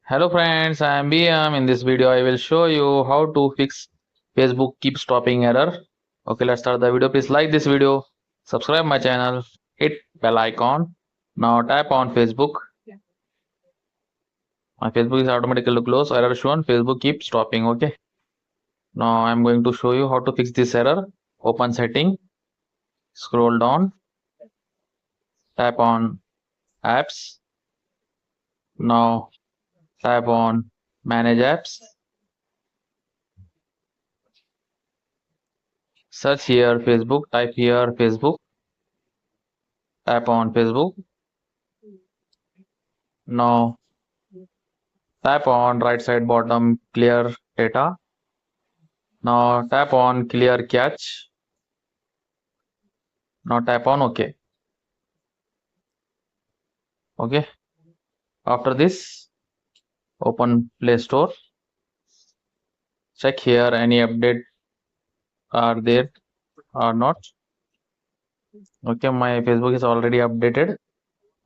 Hello friends, I am BM. In this video, I will show you how to fix Facebook keep stopping error. Okay, let's start the video. Please like this video, subscribe my channel, hit bell icon. Now tap on Facebook. My Facebook is automatically closed. Error shown. Facebook keep stopping. Okay. Now I am going to show you how to fix this error. Open setting. Scroll down. Tap on apps. Now tap on manage apps. Search here Facebook. Type here Facebook. Tap on Facebook. Now tap on right side bottom clear data. Now tap on clear cache. Now tap on OK. Okay. After this, open Play Store. Check here any update are there or not. Okay, my Facebook is already updated.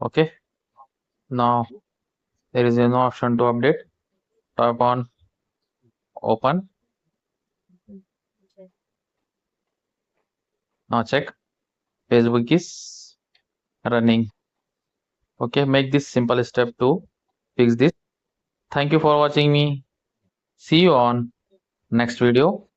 Okay. Now there is no option to update. Tap on open. Now check Facebook is running. Okay, make this simple step to fix this. Thank you for watching me. See you on next video.